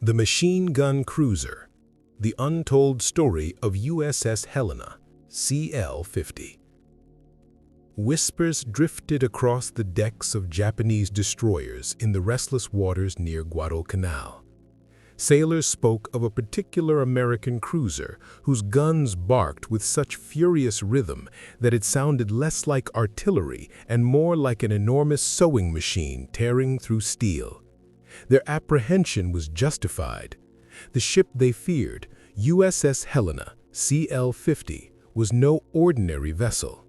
The Machine Gun Cruiser, The Untold Story of USS Helena, CL-50. Whispers drifted across the decks of Japanese destroyers in the restless waters near Guadalcanal. Sailors spoke of a particular American cruiser whose guns barked with such furious rhythm that it sounded less like artillery and more like an enormous sewing machine tearing through steel. Their apprehension was justified. The ship they feared, USS Helena, CL-50, was no ordinary vessel.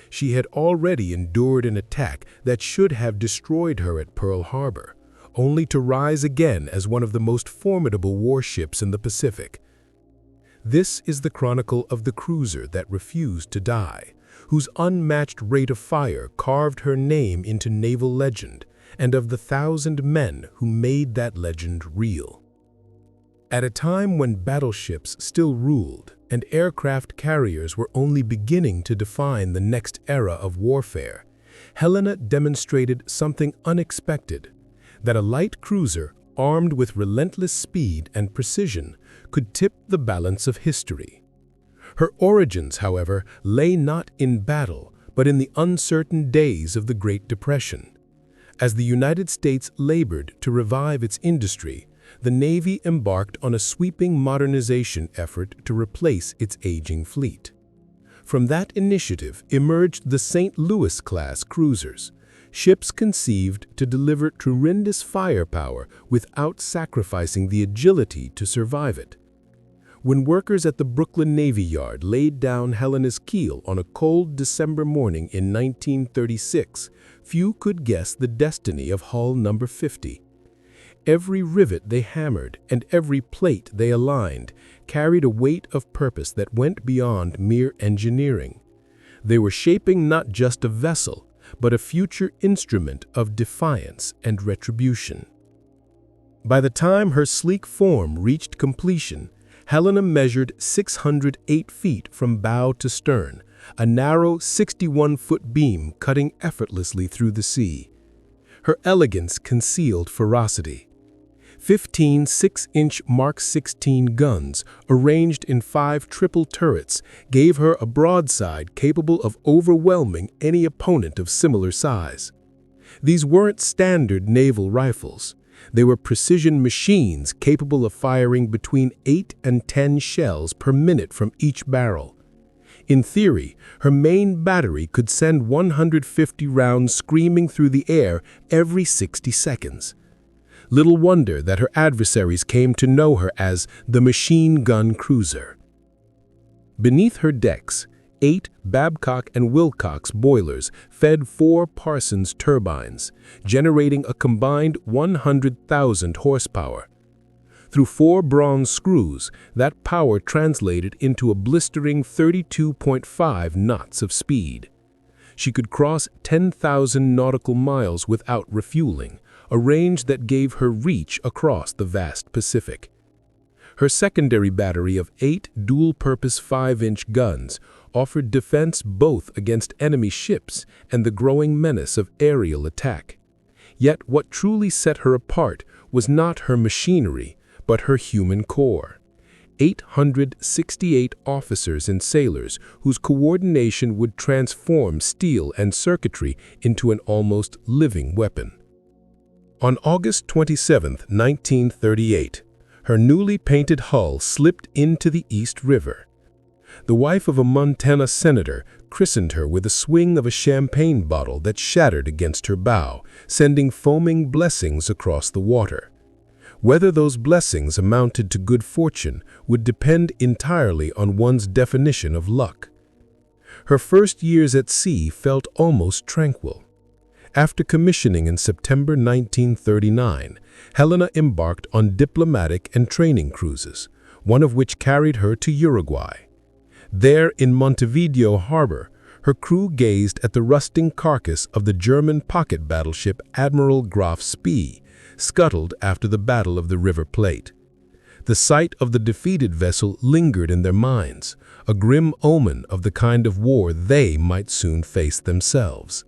She had already endured an attack that should have destroyed her at Pearl Harbor, only to rise again as one of the most formidable warships in the Pacific. This is the chronicle of the cruiser that refused to die, whose unmatched rate of fire carved her name into naval legend, and of the 1,000 men who made that legend real. At a time when battleships still ruled and aircraft carriers were only beginning to define the next era of warfare, Helena demonstrated something unexpected: that a light cruiser armed with relentless speed and precision could tip the balance of history. Her origins, however, lay not in battle, but in the uncertain days of the Great Depression. As the United States labored to revive its industry, the Navy embarked on a sweeping modernization effort to replace its aging fleet. From that initiative emerged the St. Louis-class cruisers, ships conceived to deliver tremendous firepower without sacrificing the agility to survive it. When workers at the Brooklyn Navy Yard laid down Helena's keel on a cold December morning in 1936, few could guess the destiny of hull number 50. Every rivet they hammered and every plate they aligned carried a weight of purpose that went beyond mere engineering. They were shaping not just a vessel, but a future instrument of defiance and retribution. By the time her sleek form reached completion, Helena measured 608 feet from bow to stern, a narrow 61-foot beam cutting effortlessly through the sea. Her elegance concealed ferocity. 15 6-inch Mark 16 guns, arranged in 5 triple turrets, gave her a broadside capable of overwhelming any opponent of similar size. These weren't standard naval rifles. They were precision machines capable of firing between 8 and 10 shells per minute from each barrel. In theory, her main battery could send 150 rounds screaming through the air every 60 seconds. Little wonder that her adversaries came to know her as the Machine Gun Cruiser. Beneath her decks, 8 Babcock and Wilcox boilers fed 4 Parsons turbines, generating a combined 100,000 horsepower. Through 4 bronze screws, that power translated into a blistering 32.5 knots of speed. She could cross 10,000 nautical miles without refueling, a range that gave her reach across the vast Pacific. Her secondary battery of 8 dual-purpose 5-inch guns offered defense both against enemy ships and the growing menace of aerial attack. Yet what truly set her apart was not her machinery, but her human core. 868 officers and sailors whose coordination would transform steel and circuitry into an almost living weapon. On August 27, 1938, her newly painted hull slipped into the East River. The wife of a Montana senator christened her with a swing of a champagne bottle that shattered against her bow, sending foaming blessings across the water. Whether those blessings amounted to good fortune would depend entirely on one's definition of luck. Her first years at sea felt almost tranquil. After commissioning in September 1939, Helena embarked on diplomatic and training cruises, one of which carried her to Uruguay. There in Montevideo Harbor, her crew gazed at the rusting carcass of the German pocket battleship Admiral Graf Spee, scuttled after the Battle of the River Plate. The sight of the defeated vessel lingered in their minds, a grim omen of the kind of war they might soon face themselves.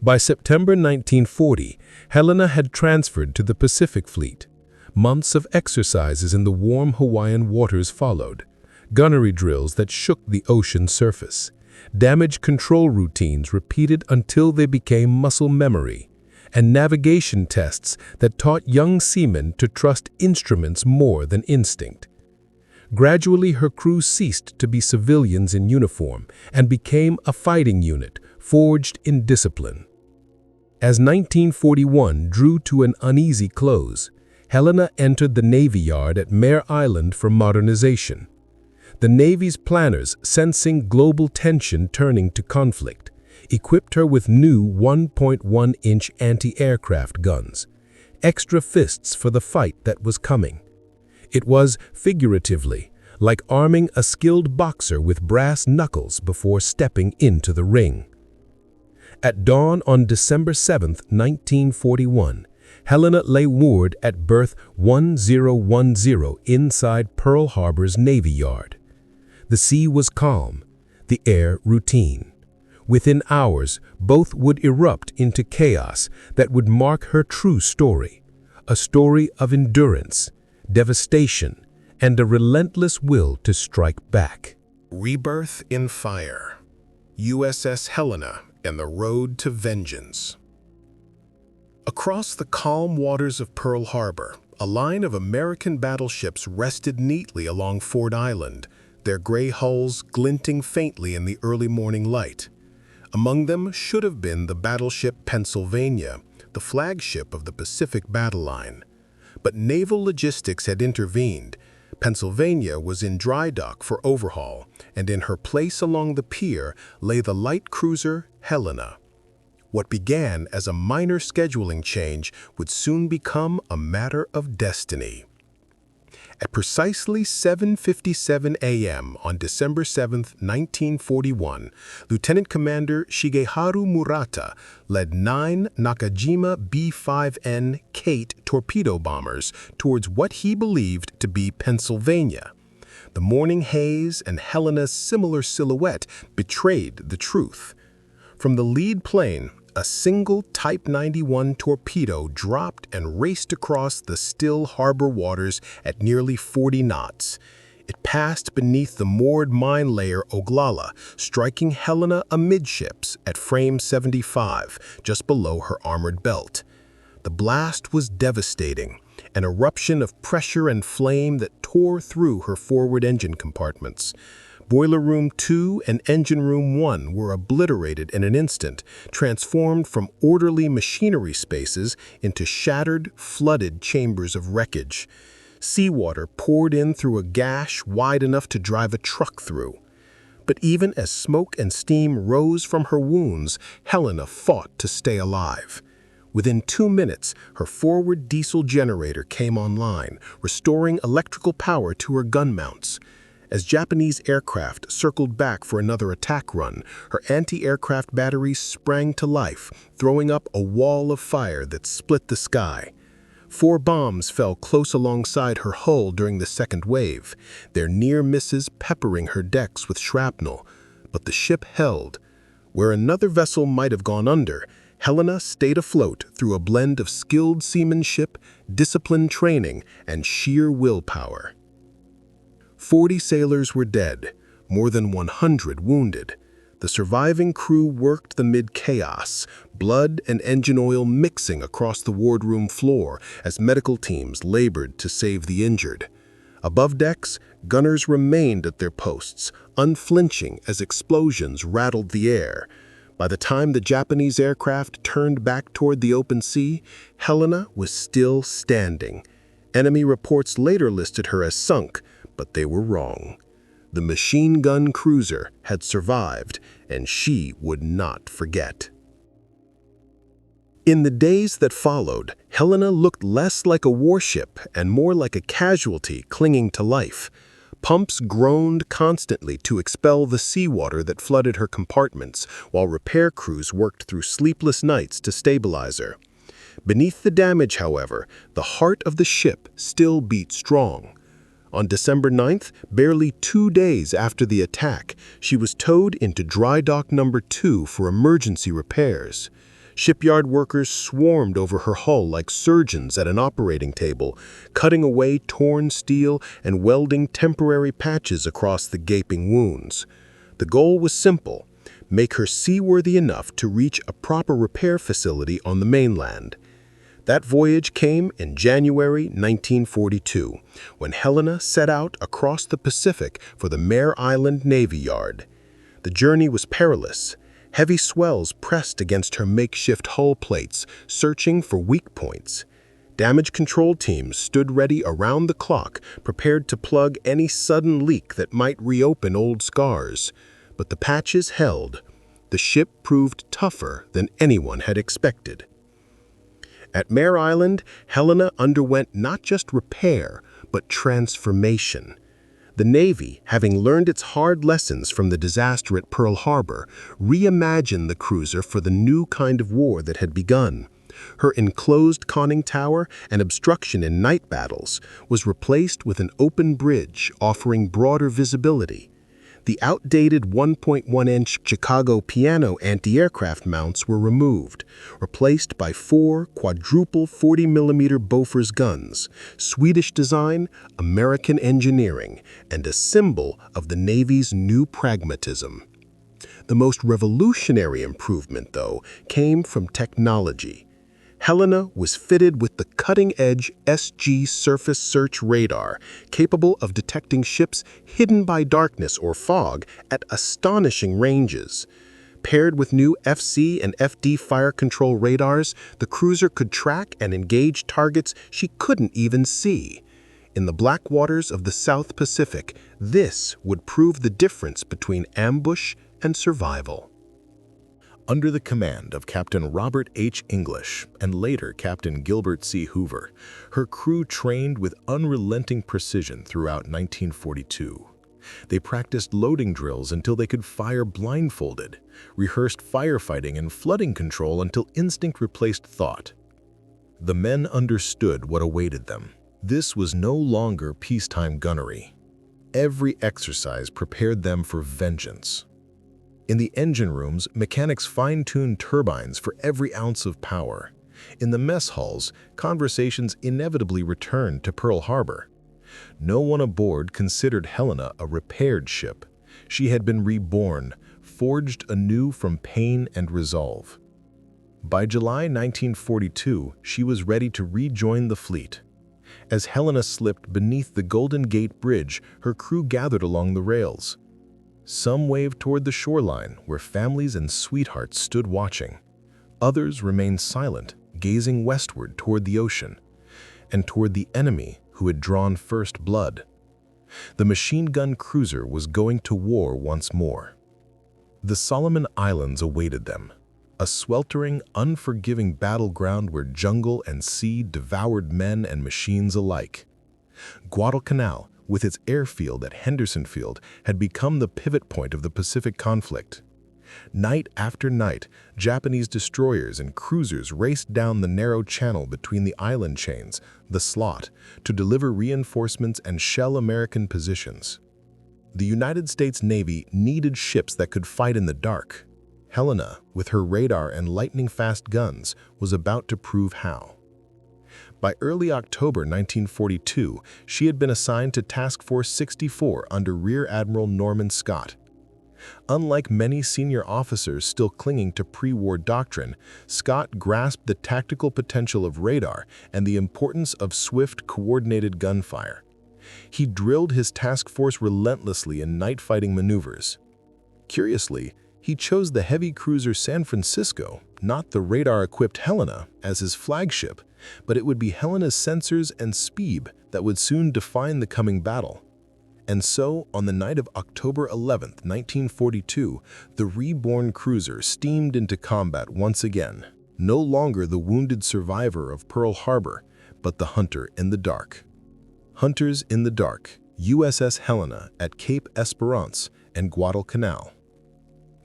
By September 1940, Helena had transferred to the Pacific Fleet. Months of exercises in the warm Hawaiian waters followed, gunnery drills that shook the ocean surface, damage control routines repeated until they became muscle memory, and navigation tests that taught young seamen to trust instruments more than instinct. Gradually, her crew ceased to be civilians in uniform and became a fighting unit forged in discipline. As 1941 drew to an uneasy close, Helena entered the Navy Yard at Mare Island for modernization. The Navy's planners, sensing global tension turning to conflict, equipped her with new 1.1-inch anti-aircraft guns, extra fists for the fight that was coming. It was, figuratively, like arming a skilled boxer with brass knuckles before stepping into the ring. At dawn on December 7, 1941, Helena lay moored at berth 1010 inside Pearl Harbor's Navy Yard. The sea was calm, the air routine. Within hours, both would erupt into chaos that would mark her true story, a story of endurance, devastation, and a relentless will to strike back. Rebirth in Fire, USS Helena and the Road to Vengeance. Across the calm waters of Pearl Harbor, a line of American battleships rested neatly along Ford Island, their gray hulls glinting faintly in the early morning light. Among them should have been the battleship Pennsylvania, the flagship of the Pacific Battle Line. But naval logistics had intervened. Pennsylvania was in dry dock for overhaul, and in her place along the pier lay the light cruiser Helena. What began as a minor scheduling change would soon become a matter of destiny. At precisely 7:57 a.m. on December 7, 1941, Lieutenant Commander Shigeharu Murata led 9 Nakajima B-5N Kate torpedo bombers towards what he believed to be Pennsylvania. The morning haze and Helena's similar silhouette betrayed the truth. From the lead plane, a single Type 91 torpedo dropped and raced across the still harbor waters at nearly 40 knots. It passed beneath the moored mine layer Oglala, striking Helena amidships at frame 75, just below her armored belt. The blast was devastating, an eruption of pressure and flame that tore through her forward engine compartments. Boiler Room 2 and Engine Room 1 were obliterated in an instant, transformed from orderly machinery spaces into shattered, flooded chambers of wreckage. Seawater poured in through a gash wide enough to drive a truck through. But even as smoke and steam rose from her wounds, Helena fought to stay alive. Within 2 minutes, her forward diesel generator came online, restoring electrical power to her gun mounts. As Japanese aircraft circled back for another attack run, her anti-aircraft batteries sprang to life, throwing up a wall of fire that split the sky. 4 bombs fell close alongside her hull during the second wave, their near misses peppering her decks with shrapnel. But the ship held. Where another vessel might have gone under, Helena stayed afloat through a blend of skilled seamanship, disciplined training, and sheer willpower. 40 sailors were dead, more than 100 wounded. The surviving crew worked amid chaos, blood and engine oil mixing across the wardroom floor as medical teams labored to save the injured. Above decks, gunners remained at their posts, unflinching as explosions rattled the air. By the time the Japanese aircraft turned back toward the open sea, Helena was still standing. Enemy reports later listed her as sunk, but they were wrong. The machine gun cruiser had survived, and she would not forget. In the days that followed, Helena looked less like a warship and more like a casualty clinging to life. Pumps groaned constantly to expel the seawater that flooded her compartments, while repair crews worked through sleepless nights to stabilize her. Beneath the damage, however, the heart of the ship still beat strong. On December 9th, barely 2 days after the attack, she was towed into dry dock number 2 for emergency repairs. Shipyard workers swarmed over her hull like surgeons at an operating table, cutting away torn steel and welding temporary patches across the gaping wounds. The goal was simple: make her seaworthy enough to reach a proper repair facility on the mainland. That voyage came in January 1942, when Helena set out across the Pacific for the Mare Island Navy Yard. The journey was perilous. Heavy swells pressed against her makeshift hull plates, searching for weak points. Damage control teams stood ready around the clock, prepared to plug any sudden leak that might reopen old scars. But the patches held. The ship proved tougher than anyone had expected. At Mare Island, Helena underwent not just repair, but transformation. The Navy, having learned its hard lessons from the disaster at Pearl Harbor, reimagined the cruiser for the new kind of war that had begun. Her enclosed conning tower and obstruction in night battles was replaced with an open bridge offering broader visibility. The outdated 1.1-inch Chicago piano anti-aircraft mounts were removed, replaced by 4 quadruple 40mm Bofors guns, Swedish design, American engineering, and a symbol of the Navy's new pragmatism. The most revolutionary improvement, though, came from technology. Helena was fitted with the cutting-edge SG surface search radar, capable of detecting ships hidden by darkness or fog at astonishing ranges. Paired with new FC and FD fire control radars, the cruiser could track and engage targets she couldn't even see. In the black waters of the South Pacific, this would prove the difference between ambush and survival. Under the command of Captain Robert H. English and later Captain Gilbert C. Hoover, her crew trained with unrelenting precision throughout 1942. They practiced loading drills until they could fire blindfolded, rehearsed firefighting and flooding control until instinct replaced thought. The men understood what awaited them. This was no longer peacetime gunnery. Every exercise prepared them for vengeance. In the engine rooms, mechanics fine-tuned turbines for every ounce of power. In the mess halls, conversations inevitably returned to Pearl Harbor. No one aboard considered Helena a repaired ship. She had been reborn, forged anew from pain and resolve. By July 1942, she was ready to rejoin the fleet. As Helena slipped beneath the Golden Gate Bridge, her crew gathered along the rails. Some waved toward the shoreline, where families and sweethearts stood watching. Others remained silent, gazing westward toward the ocean, and toward the enemy who had drawn first blood. The machine gun cruiser was going to war once more. The Solomon Islands awaited them, a sweltering, unforgiving battleground where jungle and sea devoured men and machines alike. Guadalcanal, with its airfield at Henderson Field, had become the pivot point of the Pacific conflict. Night after night, Japanese destroyers and cruisers raced down the narrow channel between the island chains, the slot, to deliver reinforcements and shell American positions. The United States Navy needed ships that could fight in the dark. Helena, with her radar and lightning-fast guns, was about to prove how. By early October 1942, she had been assigned to Task Force 64 under Rear Admiral Norman Scott. Unlike many senior officers still clinging to pre-war doctrine, Scott grasped the tactical potential of radar and the importance of swift, coordinated gunfire. He drilled his task force relentlessly in night-fighting maneuvers. Curiously, he chose the heavy cruiser San Francisco, not the radar-equipped Helena, as his flagship, but it would be Helena's sensors and speed that would soon define the coming battle. And so, on the night of October 11, 1942, the reborn cruiser steamed into combat once again, no longer the wounded survivor of Pearl Harbor, but the hunter in the dark. Hunters in the dark, USS Helena at Cape Esperance and Guadalcanal.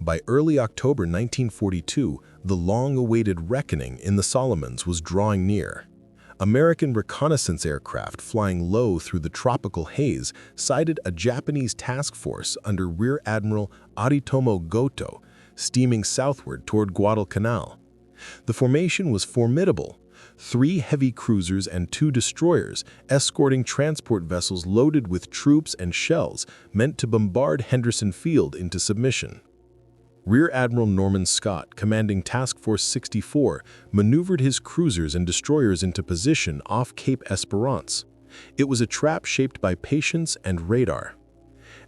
By early October 1942, the long-awaited reckoning in the Solomons was drawing near. American reconnaissance aircraft flying low through the tropical haze sighted a Japanese task force under Rear Admiral Aritomo Goto steaming southward toward Guadalcanal. The formation was formidable. 3 heavy cruisers and 2 destroyers, escorting transport vessels loaded with troops and shells meant to bombard Henderson Field into submission. Rear Admiral Norman Scott, commanding Task Force 64, maneuvered his cruisers and destroyers into position off Cape Esperance. It was a trap shaped by patience and radar.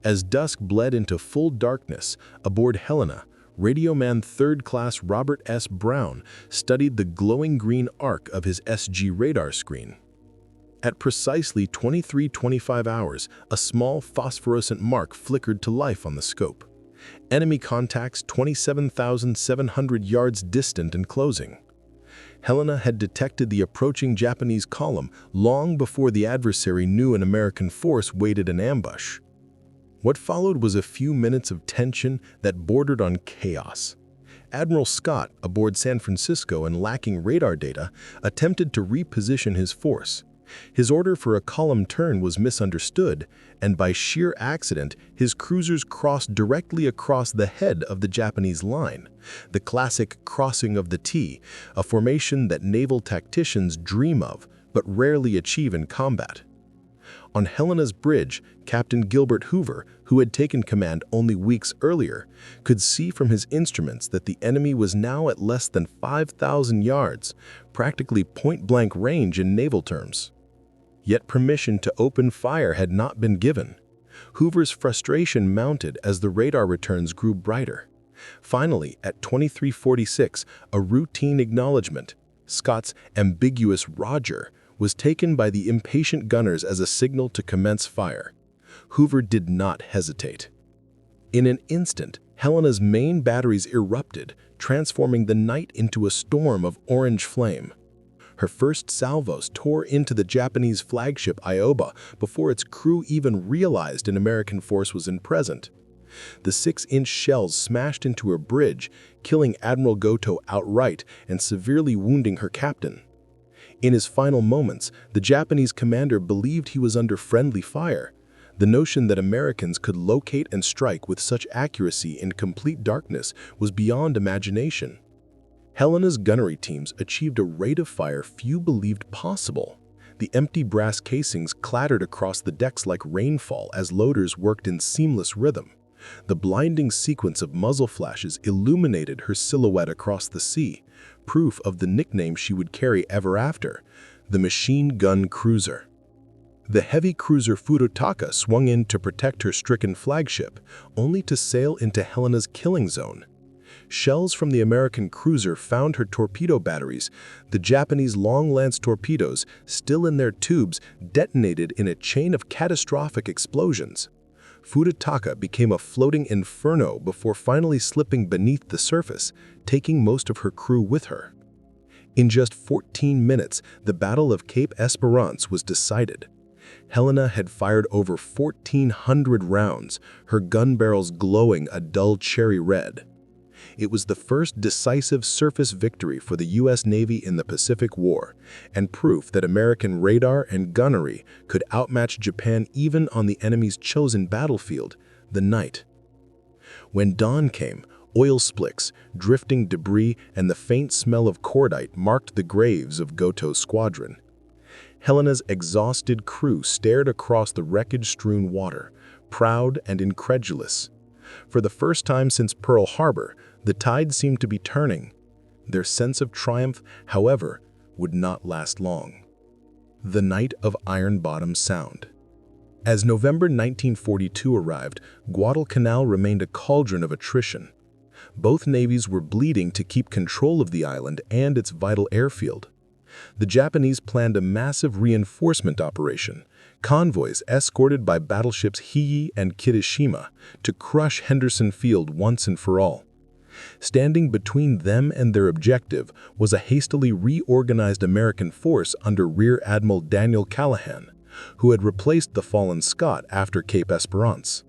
As dusk bled into full darkness, aboard Helena, Radioman 3rd Class Robert S. Brown studied the glowing green arc of his SG radar screen. At precisely 23:25 hours, a small phosphorescent mark flickered to life on the scope. Enemy contacts 27,700 yards distant and closing. Helena had detected the approaching Japanese column long before the adversary knew an American force waited in ambush. What followed was a few minutes of tension that bordered on chaos. Admiral Scott, aboard San Francisco and lacking radar data, attempted to reposition his force. His order for a column turn was misunderstood, and by sheer accident, his cruisers crossed directly across the head of the Japanese line, the classic crossing of the T, a formation that naval tacticians dream of but rarely achieve in combat. On Helena's bridge, Captain Gilbert Hoover, who had taken command only weeks earlier, could see from his instruments that the enemy was now at less than 5,000 yards, practically point-blank range in naval terms. Yet permission to open fire had not been given. Hoover's frustration mounted as the radar returns grew brighter. Finally, at 23:46, a routine acknowledgement, Scott's ambiguous "Roger," was taken by the impatient gunners as a signal to commence fire. Hoover did not hesitate. In an instant, Helena's main batteries erupted, transforming the night into a storm of orange flame. Her first salvos tore into the Japanese flagship Ioba before its crew even realized an American force was present. The 6-inch shells smashed into her bridge, killing Admiral Goto outright and severely wounding her captain. In his final moments, the Japanese commander believed he was under friendly fire. The notion that Americans could locate and strike with such accuracy in complete darkness was beyond imagination. Helena's gunnery teams achieved a rate of fire few believed possible. The empty brass casings clattered across the decks like rainfall as loaders worked in seamless rhythm. The blinding sequence of muzzle flashes illuminated her silhouette across the sea, proof of the nickname she would carry ever after, the machine gun cruiser. The heavy cruiser Fudotaka swung in to protect her stricken flagship, only to sail into Helena's killing zone. Shells from the American cruiser found her torpedo batteries. The Japanese long-lance torpedoes, still in their tubes, detonated in a chain of catastrophic explosions. Fudotaka became a floating inferno before finally slipping beneath the surface, taking most of her crew with her. In just 14 minutes, the Battle of Cape Esperance was decided. Helena had fired over 1,400 rounds, her gun barrels glowing a dull cherry red. It was the first decisive surface victory for the U.S. Navy in the Pacific War, and proof that American radar and gunnery could outmatch Japan even on the enemy's chosen battlefield, the night. When dawn came, oil slicks, drifting debris, and the faint smell of cordite marked the graves of Goto's squadron. Helena's exhausted crew stared across the wreckage-strewn water, proud and incredulous. For the first time since Pearl Harbor, the tide seemed to be turning. Their sense of triumph, however, would not last long. The night of Iron Bottom Sound. As November 1942 arrived, Guadalcanal remained a cauldron of attrition. Both navies were bleeding to keep control of the island and its vital airfield. The Japanese planned a massive reinforcement operation, convoys escorted by battleships Hiei and Kirishima, to crush Henderson Field once and for all. Standing between them and their objective was a hastily reorganized American force under Rear Admiral Daniel Callahan, who had replaced the fallen Scott after Cape Esperance.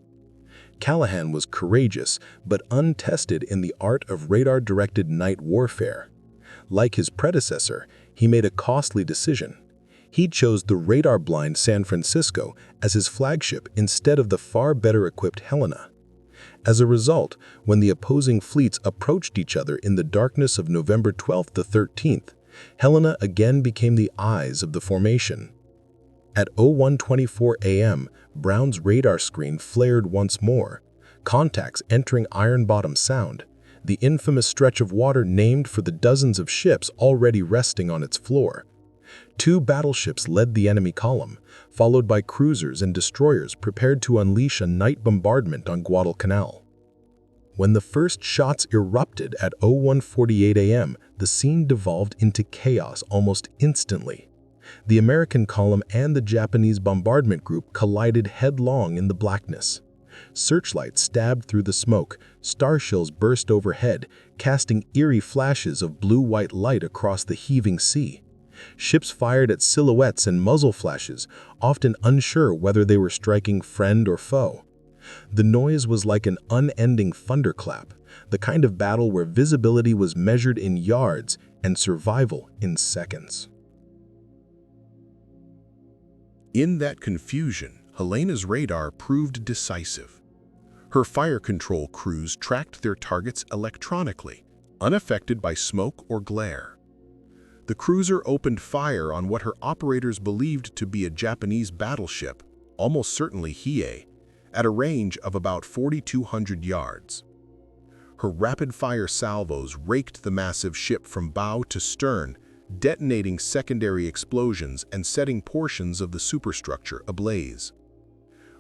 Callahan was courageous but untested in the art of radar-directed night warfare. Like his predecessor, he made a costly decision. He chose the radar-blind San Francisco as his flagship instead of the far better-equipped Helena. As a result, when the opposing fleets approached each other in the darkness of November 12th to 13th, Helena again became the eyes of the formation. At 01:24 a.m., Brown's radar screen flared once more, contacts entering Iron Bottom Sound, the infamous stretch of water named for the dozens of ships already resting on its floor. Two battleships led the enemy column, followed by cruisers and destroyers prepared to unleash a night bombardment on Guadalcanal. When the first shots erupted at 01:48 a.m., the scene devolved into chaos almost instantly. The American column and the Japanese bombardment group collided headlong in the blackness. Searchlights stabbed through the smoke, starshells burst overhead, casting eerie flashes of blue-white light across the heaving sea. Ships fired at silhouettes and muzzle flashes, often unsure whether they were striking friend or foe. The noise was like an unending thunderclap, the kind of battle where visibility was measured in yards and survival in seconds. In that confusion, Helena's radar proved decisive. Her fire control crews tracked their targets electronically, unaffected by smoke or glare. The cruiser opened fire on what her operators believed to be a Japanese battleship, almost certainly Hiei, at a range of about 4,200 yards. Her rapid-fire salvos raked the massive ship from bow to stern, detonating secondary explosions and setting portions of the superstructure ablaze.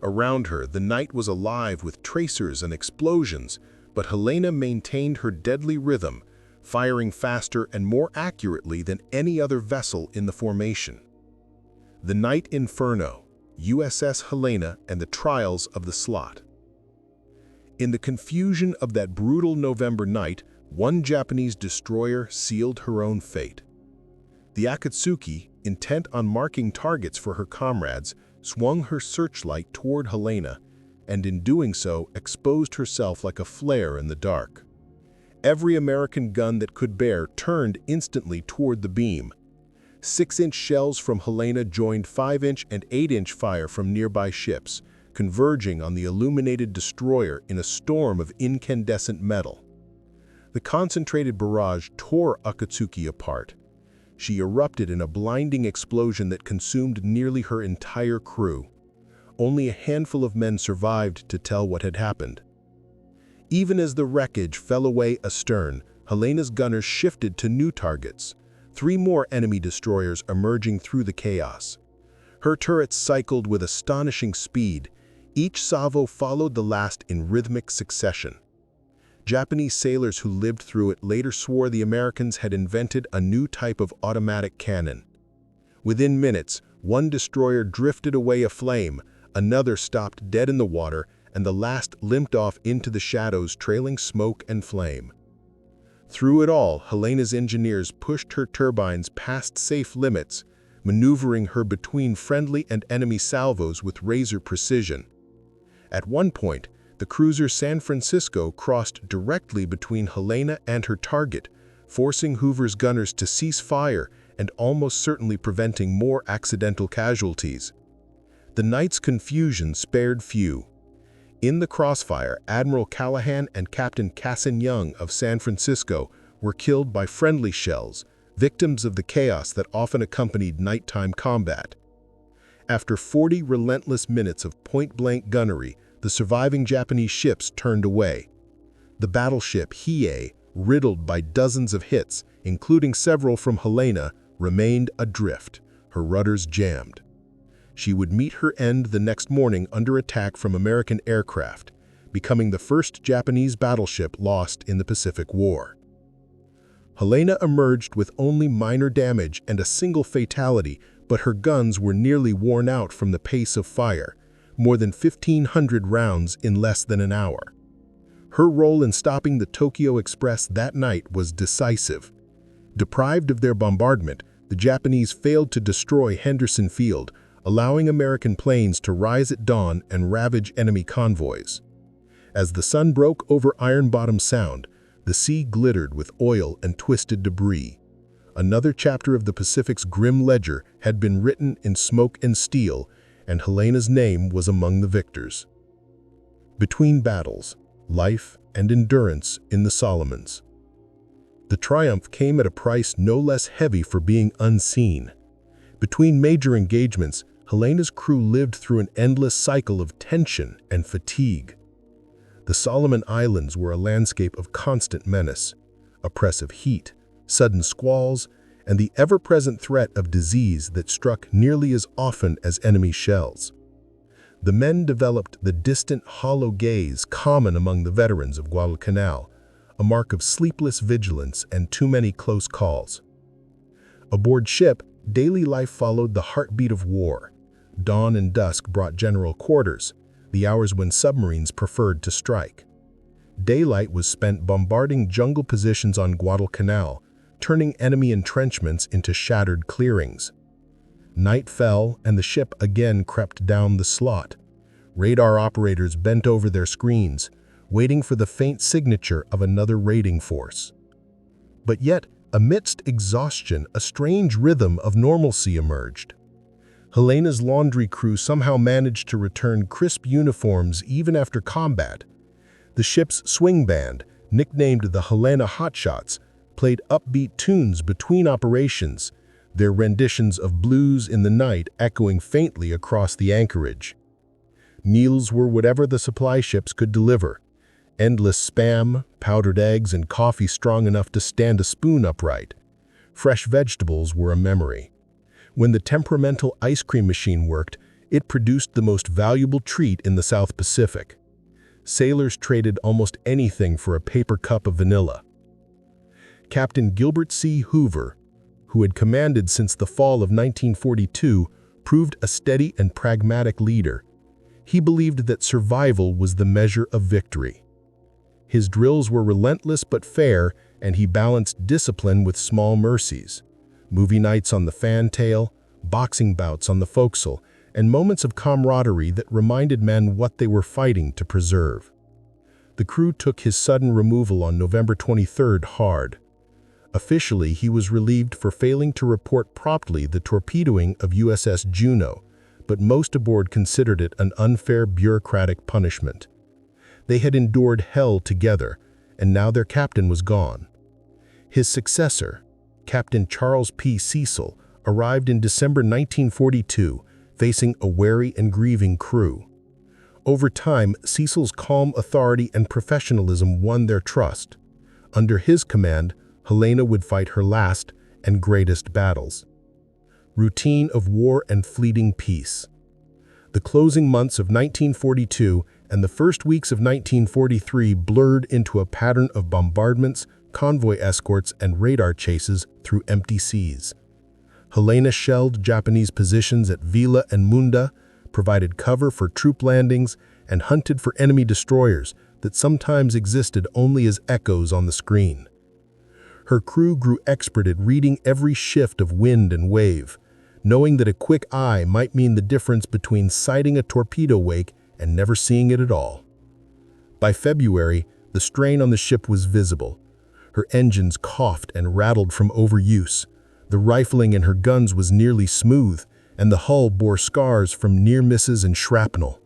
Around her, the night was alive with tracers and explosions, but Helena maintained her deadly rhythm, firing faster and more accurately than any other vessel in the formation. The Night Inferno, USS Helena, and the Trials of the Slot. In the confusion of that brutal November night, one Japanese destroyer sealed her own fate. The Akatsuki, intent on marking targets for her comrades, swung her searchlight toward Helena, and in doing so exposed herself like a flare in the dark. Every American gun that could bear turned instantly toward the beam. 6-inch shells from Helena joined 5-inch and 8-inch fire from nearby ships, converging on the illuminated destroyer in a storm of incandescent metal. The concentrated barrage tore Akatsuki apart. She erupted in a blinding explosion that consumed nearly her entire crew. Only a handful of men survived to tell what had happened. Even as the wreckage fell away astern, Helena's gunners shifted to new targets, 3 more enemy destroyers emerging through the chaos. Her turrets cycled with astonishing speed. Each salvo followed the last in rhythmic succession. Japanese sailors who lived through it later swore the Americans had invented a new type of automatic cannon. Within minutes, one destroyer drifted away aflame, another stopped dead in the water, and the last limped off into the shadows trailing smoke and flame. Through it all, Helena's engineers pushed her turbines past safe limits, maneuvering her between friendly and enemy salvos with razor precision. At one point, the cruiser San Francisco crossed directly between Helena and her target, forcing Hoover's gunners to cease fire and almost certainly preventing more accidental casualties. The night's confusion spared few. In the crossfire, Admiral Callahan and Captain Cassin Young of San Francisco were killed by friendly shells, victims of the chaos that often accompanied nighttime combat. After 40 relentless minutes of point-blank gunnery, the surviving Japanese ships turned away. The battleship Hiei, riddled by dozens of hits, including several from Helena, remained adrift, her rudders jammed. She would meet her end the next morning under attack from American aircraft, becoming the first Japanese battleship lost in the Pacific War. Helena emerged with only minor damage and a single fatality, but her guns were nearly worn out from the pace of fire, more than 1,500 rounds in less than an hour. Her role in stopping the Tokyo Express that night was decisive. Deprived of their bombardment, the Japanese failed to destroy Henderson Field, allowing American planes to rise at dawn and ravage enemy convoys. As the sun broke over Iron Bottom Sound, the sea glittered with oil and twisted debris. Another chapter of the Pacific's grim ledger had been written in smoke and steel, and Helena's name was among the victors. Between battles, life, and endurance in the Solomons. The triumph came at a price no less heavy for being unseen. Between major engagements, Helena's crew lived through an endless cycle of tension and fatigue. The Solomon Islands were a landscape of constant menace, oppressive heat, sudden squalls, and the ever-present threat of disease that struck nearly as often as enemy shells. The men developed the distant, hollow gaze common among the veterans of Guadalcanal, a mark of sleepless vigilance and too many close calls. Aboard ship, daily life followed the heartbeat of war. Dawn and dusk brought general quarters, the hours when submarines preferred to strike. Daylight was spent bombarding jungle positions on Guadalcanal, turning enemy entrenchments into shattered clearings. Night fell, and the ship again crept down the slot. Radar operators bent over their screens, waiting for the faint signature of another raiding force. But yet, amidst exhaustion, a strange rhythm of normalcy emerged. Helena's laundry crew somehow managed to return crisp uniforms even after combat. The ship's swing band, nicknamed the Helena Hotshots, played upbeat tunes between operations, their renditions of Blues in the Night echoing faintly across the anchorage. Meals were whatever the supply ships could deliver. Endless Spam, powdered eggs, and coffee strong enough to stand a spoon upright. Fresh vegetables were a memory. When the temperamental ice cream machine worked, it produced the most valuable treat in the South Pacific. Sailors traded almost anything for a paper cup of vanilla. Captain Gilbert C. Hoover, who had commanded since the fall of 1942, proved a steady and pragmatic leader. He believed that survival was the measure of victory. His drills were relentless but fair, and he balanced discipline with small mercies. Movie nights on the fantail, boxing bouts on the forecastle, and moments of camaraderie that reminded men what they were fighting to preserve. The crew took his sudden removal on November 23rd hard. Officially, he was relieved for failing to report promptly the torpedoing of USS Juno, but most aboard considered it an unfair bureaucratic punishment. They had endured hell together, and now their captain was gone. His successor, Captain Charles P. Cecil, arrived in December 1942, facing a wary and grieving crew. Over time, Cecil's calm authority and professionalism won their trust. Under his command, Helena would fight her last and greatest battles. Routine of war and fleeting peace. The closing months of 1942 and the first weeks of 1943 blurred into a pattern of bombardments, convoy escorts, and radar chases through empty seas. Helena shelled Japanese positions at Vila and Munda, provided cover for troop landings, and hunted for enemy destroyers that sometimes existed only as echoes on the screen. Her crew grew expert at reading every shift of wind and wave, knowing that a quick eye might mean the difference between sighting a torpedo wake and never seeing it at all. By February, the strain on the ship was visible. Her engines coughed and rattled from overuse. The rifling in her guns was nearly smooth, and the hull bore scars from near misses and shrapnel.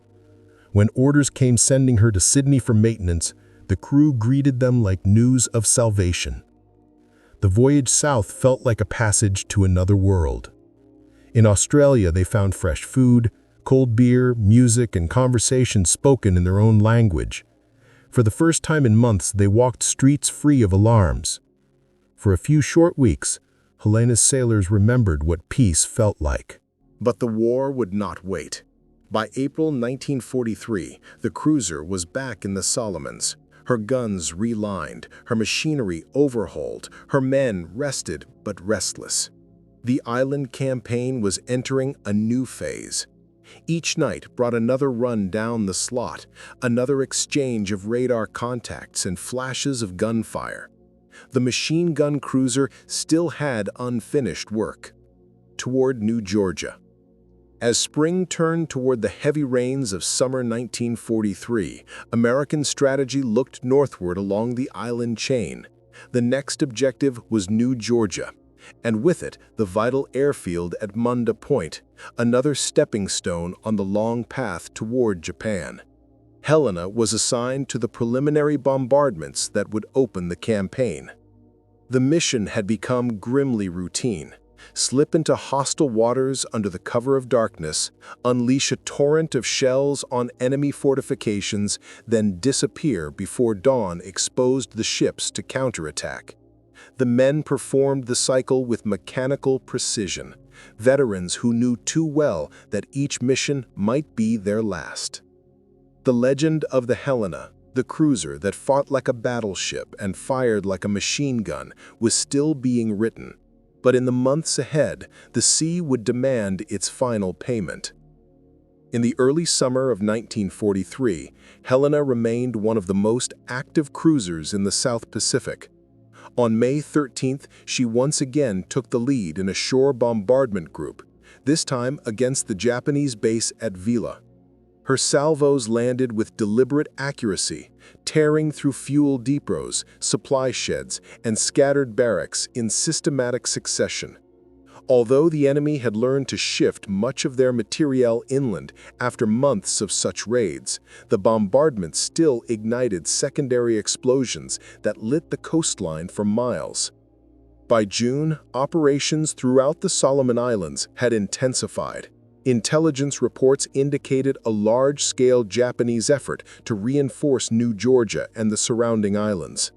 When orders came sending her to Sydney for maintenance, the crew greeted them like news of salvation. The voyage south felt like a passage to another world. In Australia, they found fresh food, cold beer, music, and conversation spoken in their own language. For the first time in months, they walked streets free of alarms. For a few short weeks, Helena's sailors remembered what peace felt like. But the war would not wait. By April 1943, the cruiser was back in the Solomons. Her guns relined, her machinery overhauled, her men rested but restless. The island campaign was entering a new phase. Each night brought another run down the slot, another exchange of radar contacts and flashes of gunfire. The machine gun cruiser still had unfinished work. Toward New Georgia. As spring turned toward the heavy rains of summer 1943, American strategy looked northward along the island chain. The next objective was New Georgia, and with it the vital airfield at Munda Point, another stepping stone on the long path toward Japan. Helena was assigned to the preliminary bombardments that would open the campaign. The mission had become grimly routine. Slip into hostile waters under the cover of darkness, unleash a torrent of shells on enemy fortifications, then disappear before dawn exposed the ships to counterattack. The men performed the cycle with mechanical precision, veterans who knew too well that each mission might be their last. The legend of the Helena, the cruiser that fought like a battleship and fired like a machine gun, was still being written. But in the months ahead, the sea would demand its final payment. In the early summer of 1943, Helena remained one of the most active cruisers in the South Pacific. On May 13th, she once again took the lead in a shore bombardment group, this time against the Japanese base at Vila. Her salvos landed with deliberate accuracy, tearing through fuel depots, supply sheds, and scattered barracks in systematic succession. Although the enemy had learned to shift much of their materiel inland after months of such raids, the bombardment still ignited secondary explosions that lit the coastline for miles. By June, operations throughout the Solomon Islands had intensified. Intelligence reports indicated a large-scale Japanese effort to reinforce New Georgia and the surrounding islands.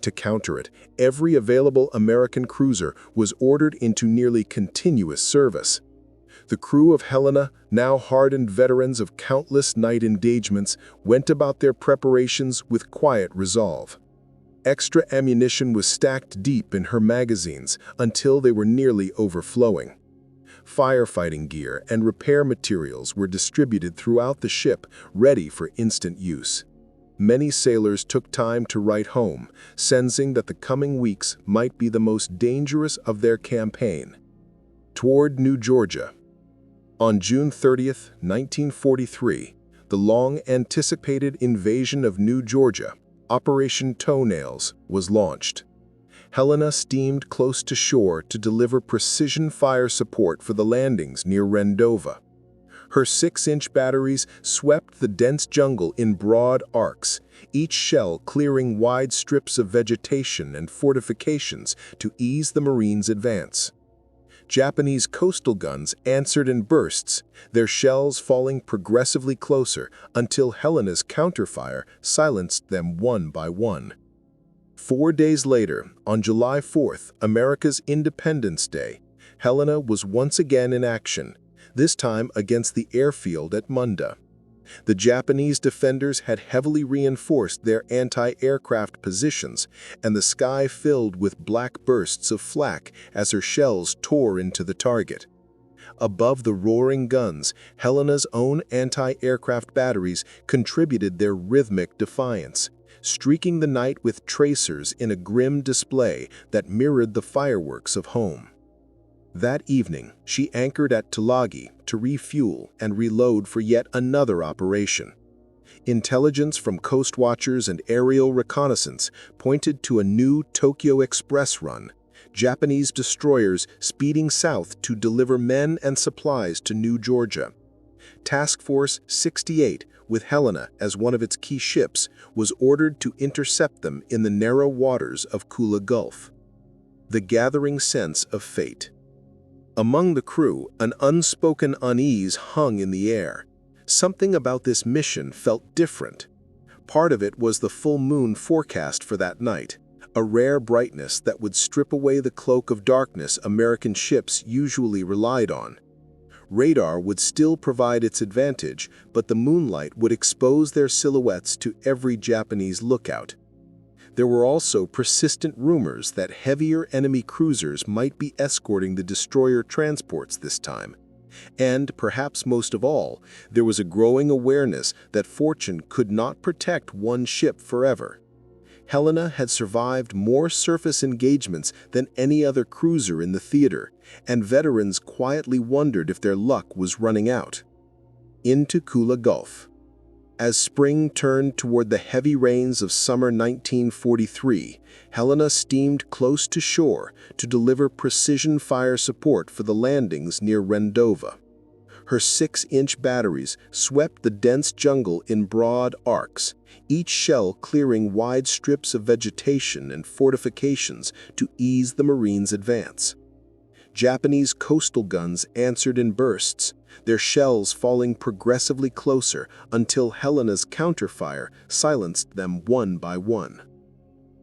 To counter it, every available American cruiser was ordered into nearly continuous service. The crew of Helena, now hardened veterans of countless night engagements, went about their preparations with quiet resolve. Extra ammunition was stacked deep in her magazines until they were nearly overflowing. Firefighting gear and repair materials were distributed throughout the ship, ready for instant use. Many sailors took time to write home, sensing that the coming weeks might be the most dangerous of their campaign. Toward New Georgia. On June 30th, 1943, the long-anticipated invasion of New Georgia, Operation Toenails, was launched. Helena steamed close to shore to deliver precision fire support for the landings near Rendova. Her 6-inch batteries swept the dense jungle in broad arcs, each shell clearing wide strips of vegetation and fortifications to ease the Marines' advance. Japanese coastal guns answered in bursts, their shells falling progressively closer until Helena's counterfire silenced them one by one. 4 days later, on July 4th, America's Independence Day, Helena was once again in action, this time against the airfield at Munda. The Japanese defenders had heavily reinforced their anti-aircraft positions, and the sky filled with black bursts of flak as her shells tore into the target. Above the roaring guns, Helena's own anti-aircraft batteries contributed their rhythmic defiance, streaking the night with tracers in a grim display that mirrored the fireworks of home. That evening, she anchored at Tulagi to refuel and reload for yet another operation. Intelligence from coast watchers and aerial reconnaissance pointed to a new Tokyo Express run, Japanese destroyers speeding south to deliver men and supplies to New Georgia. Task Force 68, with Helena as one of its key ships, was ordered to intercept them in the narrow waters of Kula Gulf. The gathering sense of fate. Among the crew, an unspoken unease hung in the air. Something about this mission felt different. Part of it was the full moon forecast for that night, a rare brightness that would strip away the cloak of darkness American ships usually relied on. Radar would still provide its advantage, but the moonlight would expose their silhouettes to every Japanese lookout. There were also persistent rumors that heavier enemy cruisers might be escorting the destroyer transports this time. And, perhaps most of all, there was a growing awareness that fortune could not protect one ship forever. Helena had survived more surface engagements than any other cruiser in the theater, and veterans quietly wondered if their luck was running out. Into Kula Gulf. As spring turned toward the heavy rains of summer 1943, Helena steamed close to shore to deliver precision fire support for the landings near Rendova. Her 6-inch batteries swept the dense jungle in broad arcs, each shell clearing wide strips of vegetation and fortifications to ease the Marines' advance. Japanese coastal guns answered in bursts, their shells falling progressively closer until Helena's counterfire silenced them one by one.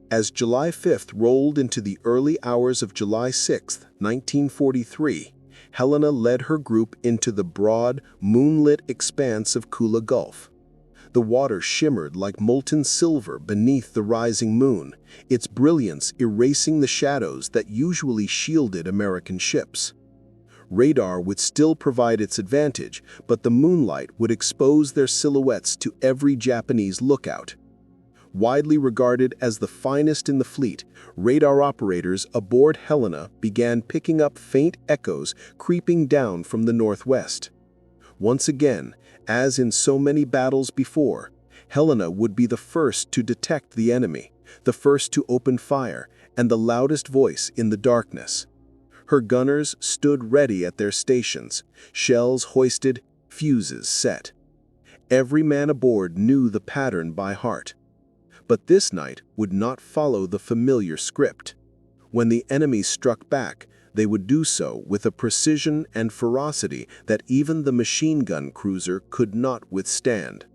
As July 5th rolled into the early hours of July 6, 1943, Helena led her group into the broad, moonlit expanse of Kula Gulf. The water shimmered like molten silver beneath the rising moon, its brilliance erasing the shadows that usually shielded American ships. Radar would still provide its advantage, but the moonlight would expose their silhouettes to every Japanese lookout. Widely regarded as the finest in the fleet, radar operators aboard Helena began picking up faint echoes creeping down from the northwest. Once again, as in so many battles before, Helena would be the first to detect the enemy, the first to open fire, and the loudest voice in the darkness. Her gunners stood ready at their stations, shells hoisted, fuses set. Every man aboard knew the pattern by heart. But this night would not follow the familiar script. When the enemy struck back, they would do so with a precision and ferocity that even the machine gun cruiser could not withstand.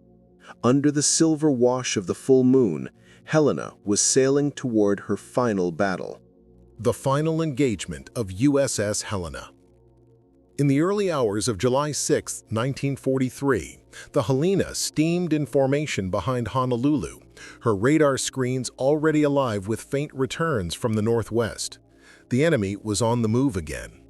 Under the silver wash of the full moon, Helena was sailing toward her final battle. The final engagement of USS Helena. In the early hours of July 6, 1943, the Helena steamed in formation behind Honolulu, her radar screens already alive with faint returns from the northwest. The enemy was on the move again.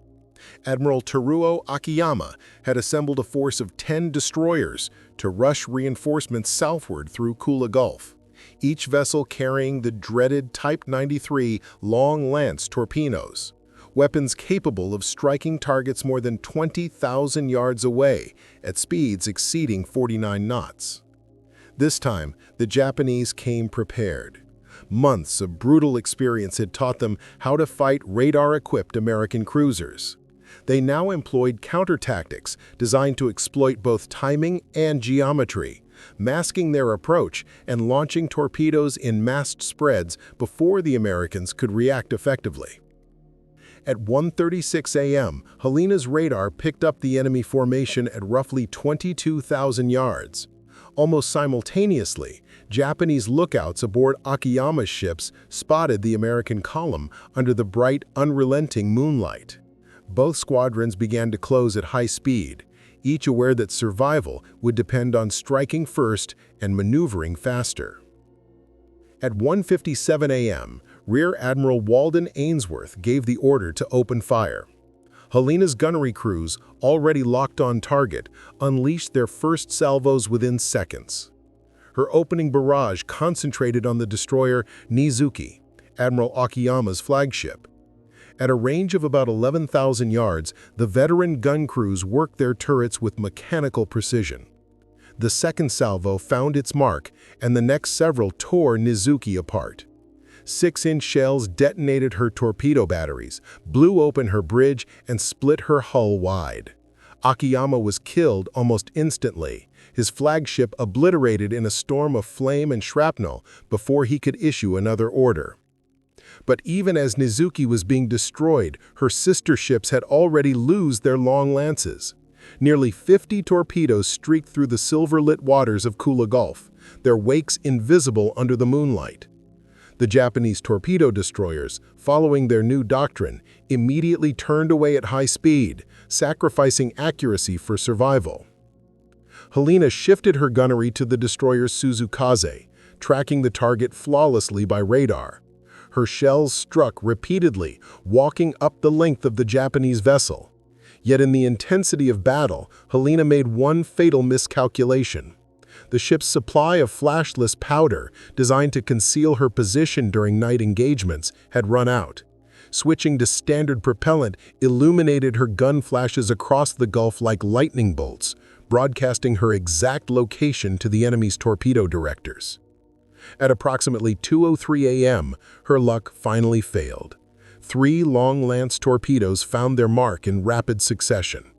Admiral Teruo Akiyama had assembled a force of 10 destroyers to rush reinforcements southward through Kula Gulf, each vessel carrying the dreaded Type 93 Long Lance torpedoes, weapons capable of striking targets more than 20,000 yards away at speeds exceeding 49 knots. This time, the Japanese came prepared. Months of brutal experience had taught them how to fight radar-equipped American cruisers. They now employed counter-tactics designed to exploit both timing and geometry, masking their approach and launching torpedoes in massed spreads before the Americans could react effectively. At 1:36 a.m., Helena's radar picked up the enemy formation at roughly 22,000 yards. Almost simultaneously, Japanese lookouts aboard Akiyama's ships spotted the American column under the bright, unrelenting moonlight. Both squadrons began to close at high speed, each aware that survival would depend on striking first and maneuvering faster. At 1:57 a.m., Rear Admiral Walden Ainsworth gave the order to open fire. Helena's gunnery crews, already locked on target, unleashed their first salvos within seconds. Her opening barrage concentrated on the destroyer Nizuki, Admiral Akiyama's flagship. At a range of about 11,000 yards, the veteran gun crews worked their turrets with mechanical precision. The second salvo found its mark, and the next several tore Nizuki apart. 6-inch shells detonated her torpedo batteries, blew open her bridge, and split her hull wide. Akiyama was killed almost instantly, his flagship obliterated in a storm of flame and shrapnel before he could issue another order. But even as Nizuki was being destroyed, her sister ships had already loosed their long lances. Nearly 50 torpedoes streaked through the silver-lit waters of Kula Gulf, their wakes invisible under the moonlight. The Japanese torpedo destroyers, following their new doctrine, immediately turned away at high speed, sacrificing accuracy for survival. Helena shifted her gunnery to the destroyer Suzukaze, tracking the target flawlessly by radar. Her shells struck repeatedly, walking up the length of the Japanese vessel. Yet in the intensity of battle, Helena made one fatal miscalculation. The ship's supply of flashless powder, designed to conceal her position during night engagements, had run out. Switching to standard propellant illuminated her gun flashes across the Gulf like lightning bolts, broadcasting her exact location to the enemy's torpedo directors. At approximately 2:03 a.m., her luck finally failed. 3 long lance torpedoes found their mark in rapid succession.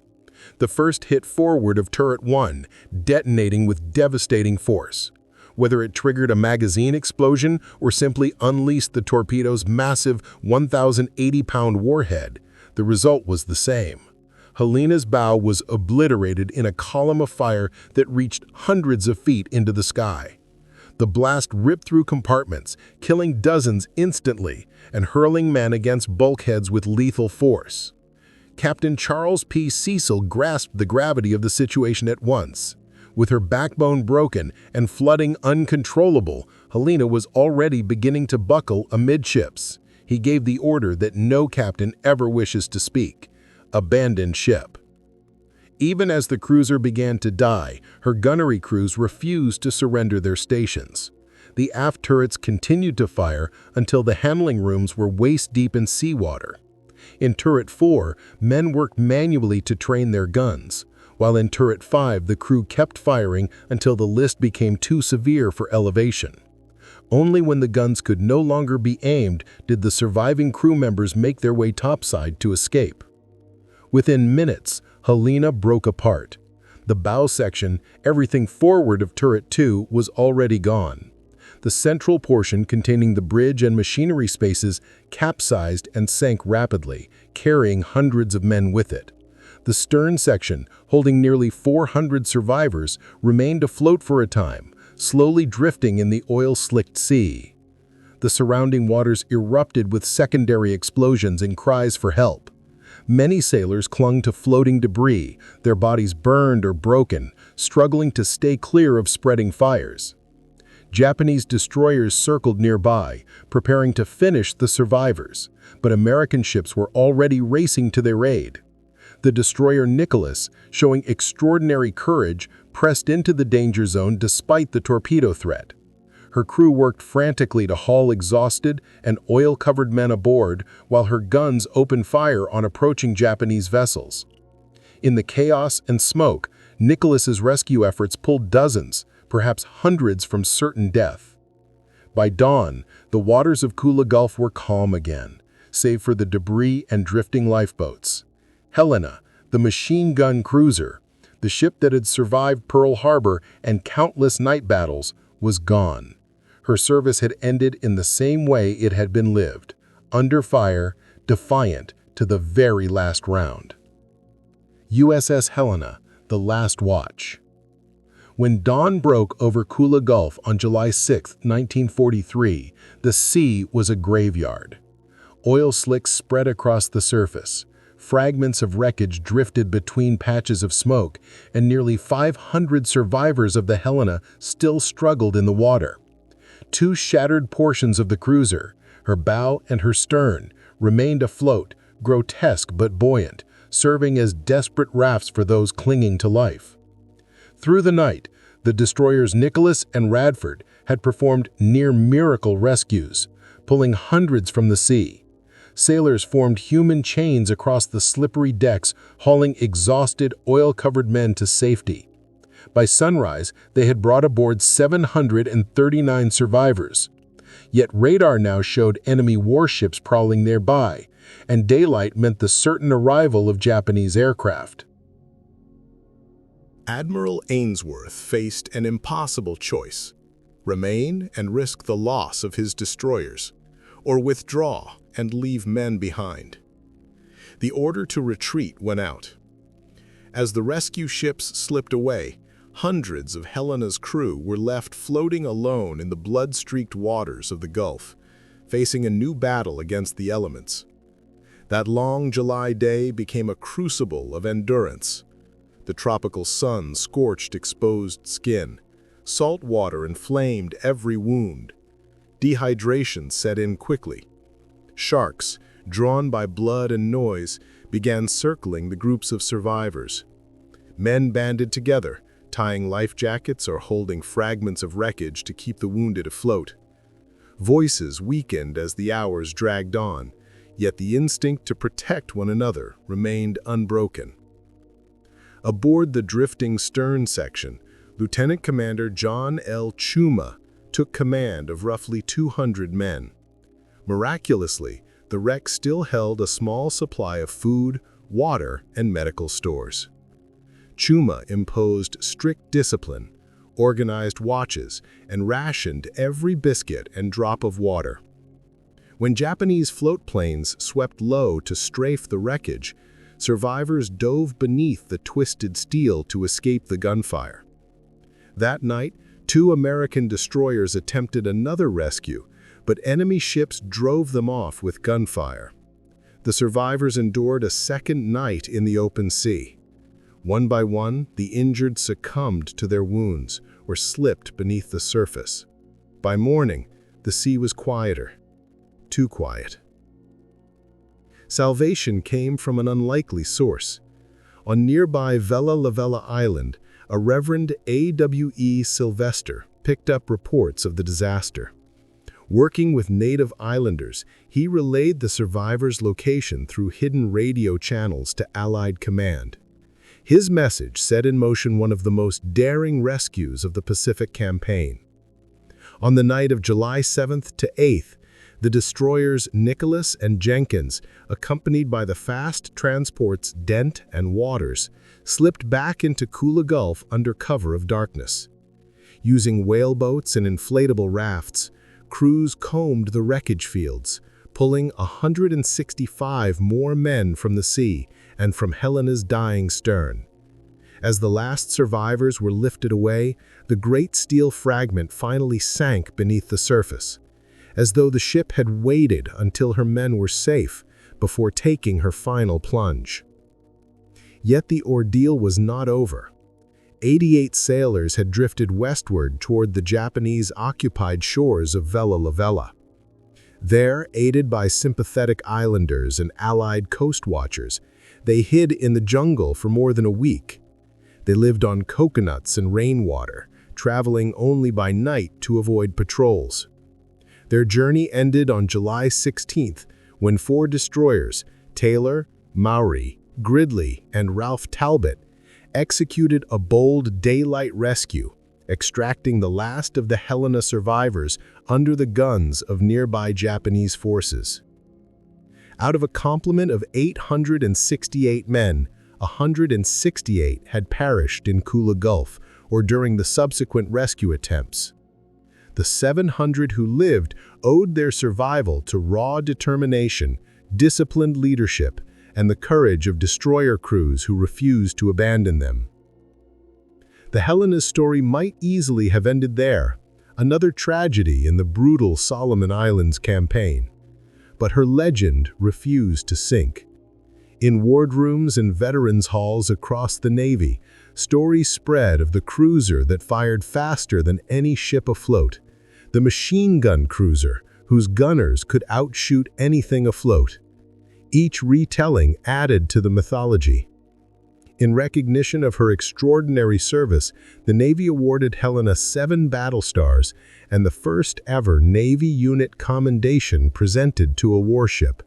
The first hit forward of Turret 1, detonating with devastating force. Whether it triggered a magazine explosion or simply unleashed the torpedo's massive 1,080-pound warhead, the result was the same. Helena's bow was obliterated in a column of fire that reached hundreds of feet into the sky. The blast ripped through compartments, killing dozens instantly and hurling men against bulkheads with lethal force. Captain Charles P. Cecil grasped the gravity of the situation at once. With her backbone broken and flooding uncontrollable, Helena was already beginning to buckle amidships. He gave the order that no captain ever wishes to speak: abandon ship. Even as the cruiser began to die, her gunnery crews refused to surrender their stations. The aft turrets continued to fire until the handling rooms were waist-deep in seawater. In Turret 4, men worked manually to train their guns, while in Turret 5 the crew kept firing until the list became too severe for elevation. Only when the guns could no longer be aimed did the surviving crew members make their way topside to escape. Within minutes, Helena broke apart. The bow section, everything forward of Turret 2, was already gone. The central portion containing the bridge and machinery spaces capsized and sank rapidly, carrying hundreds of men with it. The stern section, holding nearly 400 survivors, remained afloat for a time, slowly drifting in the oil-slicked sea. The surrounding waters erupted with secondary explosions and cries for help. Many sailors clung to floating debris, their bodies burned or broken, struggling to stay clear of spreading fires. Japanese destroyers circled nearby, preparing to finish the survivors, but American ships were already racing to their aid. The destroyer Nicholas, showing extraordinary courage, pressed into the danger zone despite the torpedo threat. Her crew worked frantically to haul exhausted and oil-covered men aboard while her guns opened fire on approaching Japanese vessels. In the chaos and smoke, Nicholas's rescue efforts pulled dozens, perhaps hundreds, from certain death. By dawn, the waters of Kula Gulf were calm again, save for the debris and drifting lifeboats. Helena, the machine gun cruiser, the ship that had survived Pearl Harbor and countless night battles, was gone. Her service had ended in the same way it had been lived, under fire, defiant to the very last round. USS Helena, the last watch. When dawn broke over Kula Gulf on July 6, 1943, the sea was a graveyard. Oil slicks spread across the surface. Fragments of wreckage drifted between patches of smoke, and nearly 500 survivors of the Helena still struggled in the water. Two shattered portions of the cruiser, her bow and her stern, remained afloat, grotesque but buoyant, serving as desperate rafts for those clinging to life. Through the night, the destroyers Nicholas and Radford had performed near-miracle rescues, pulling hundreds from the sea. Sailors formed human chains across the slippery decks, hauling exhausted, oil-covered men to safety. By sunrise, they had brought aboard 739 survivors. Yet radar now showed enemy warships prowling nearby, and daylight meant the certain arrival of Japanese aircraft. Admiral Ainsworth faced an impossible choice: remain and risk the loss of his destroyers, or withdraw and leave men behind. The order to retreat went out. As the rescue ships slipped away, hundreds of Helena's crew were left floating alone in the blood-streaked waters of the Gulf, facing a new battle against the elements. That long July day became a crucible of endurance. The tropical sun scorched exposed skin. Salt water inflamed every wound. Dehydration set in quickly. Sharks, drawn by blood and noise, began circling the groups of survivors. Men banded together, tying life jackets or holding fragments of wreckage to keep the wounded afloat. Voices weakened as the hours dragged on, yet the instinct to protect one another remained unbroken. Aboard the drifting stern section, Lieutenant Commander John L. Chuma took command of roughly 200 men. Miraculously, the wreck still held a small supply of food, water, and medical stores. Chuma imposed strict discipline, organized watches, and rationed every biscuit and drop of water. When Japanese float planes swept low to strafe the wreckage, survivors dove beneath the twisted steel to escape the gunfire. That night, 2 American destroyers attempted another rescue, but enemy ships drove them off with gunfire. The survivors endured a second night in the open sea. One by one, the injured succumbed to their wounds or slipped beneath the surface. By morning, the sea was quieter. Too quiet. Salvation came from an unlikely source. On nearby Vella La Vella Island, a Reverend A.W.E. Sylvester picked up reports of the disaster. Working with native islanders, he relayed the survivors' location through hidden radio channels to Allied command. His message set in motion one of the most daring rescues of the Pacific Campaign. On the night of July 7th to 8th, the destroyers Nicholas and Jenkins, accompanied by the fast transports Dent and Waters, slipped back into Kula Gulf under cover of darkness. Using whaleboats and inflatable rafts, crews combed the wreckage fields, pulling 165 more men from the sea and from Helena's dying stern. As the last survivors were lifted away, the great steel fragment finally sank beneath the surface, as though the ship had waited until her men were safe before taking her final plunge. Yet the ordeal was not over. 88 sailors had drifted westward toward the Japanese-occupied shores of Vella La Vella. There, aided by sympathetic islanders and Allied coast watchers, they hid in the jungle for more than a week. They lived on coconuts and rainwater, traveling only by night to avoid patrols. Their journey ended on July 16th, when 4 destroyers, Taylor, Maury, Gridley, and Ralph Talbot, executed a bold daylight rescue, extracting the last of the Helena survivors under the guns of nearby Japanese forces. Out of a complement of 868 men, 168 had perished in Kula Gulf or during the subsequent rescue attempts. The 700 who lived owed their survival to raw determination, disciplined leadership, and the courage of destroyer crews who refused to abandon them. The Helena's story might easily have ended there, another tragedy in the brutal Solomon Islands campaign. But her legend refused to sink. In wardrooms and veterans' halls across the Navy, stories spread of the cruiser that fired faster than any ship afloat, the machine gun cruiser whose gunners could outshoot anything afloat. Each retelling added to the mythology. In recognition of her extraordinary service, the Navy awarded Helena 7 battle stars and the first ever Navy unit commendation presented to a warship.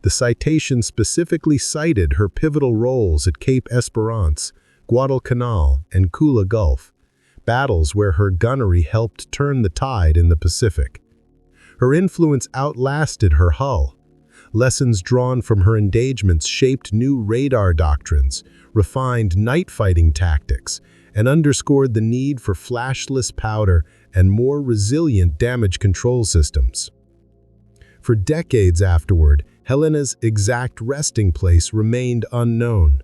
The citation specifically cited her pivotal roles at Cape Esperance, Guadalcanal, and Kula Gulf, battles where her gunnery helped turn the tide in the Pacific. Her influence outlasted her hull. Lessons drawn from her engagements shaped new radar doctrines, refined night fighting tactics, and underscored the need for flashless powder and more resilient damage control systems. For decades afterward, Helena's exact resting place remained unknown.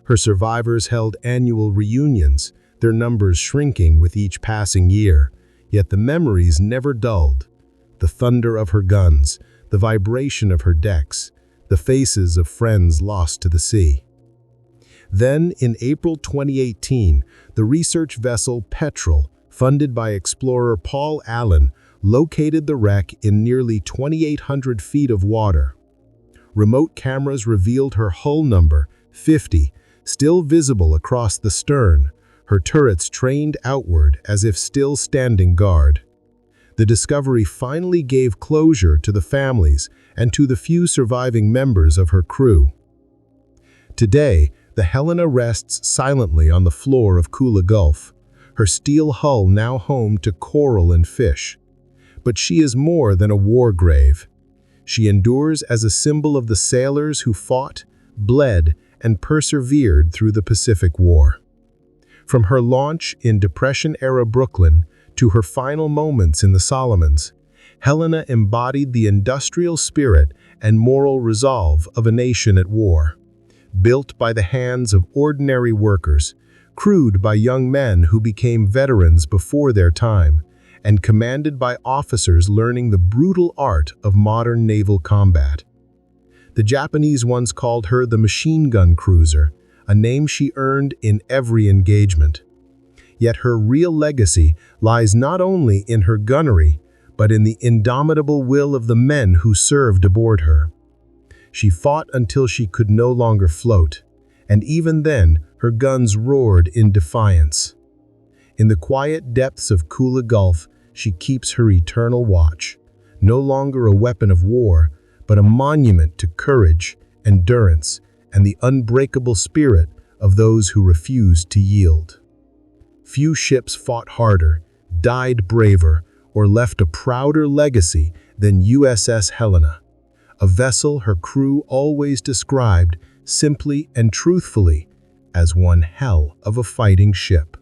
Her survivors held annual reunions, their numbers shrinking with each passing year, yet the memories never dulled. The thunder of her guns, the vibration of her decks, the faces of friends lost to the sea. Then, in April 2018, the research vessel Petrel, funded by explorer Paul Allen, located the wreck in nearly 2,800 feet of water. Remote cameras revealed her hull number, 50, still visible across the stern, her turrets trained outward as if still standing guard. The discovery finally gave closure to the families and to the few surviving members of her crew. Today, the Helena rests silently on the floor of Kula Gulf, her steel hull now home to coral and fish. But she is more than a war grave. She endures as a symbol of the sailors who fought, bled, and persevered through the Pacific War. From her launch in Depression-era Brooklyn to her final moments in the Solomons, Helena embodied the industrial spirit and moral resolve of a nation at war. Built by the hands of ordinary workers, crewed by young men who became veterans before their time, and commanded by officers learning the brutal art of modern naval combat. The Japanese once called her the machine gun cruiser, a name she earned in every engagement. Yet her real legacy lies not only in her gunnery, but in the indomitable will of the men who served aboard her. She fought until she could no longer float, and even then her guns roared in defiance. In the quiet depths of Kula Gulf, she keeps her eternal watch, no longer a weapon of war, but a monument to courage, endurance, and the unbreakable spirit of those who refused to yield. Few ships fought harder, died braver, or left a prouder legacy than USS Helena, a vessel her crew always described simply and truthfully as one hell of a fighting ship.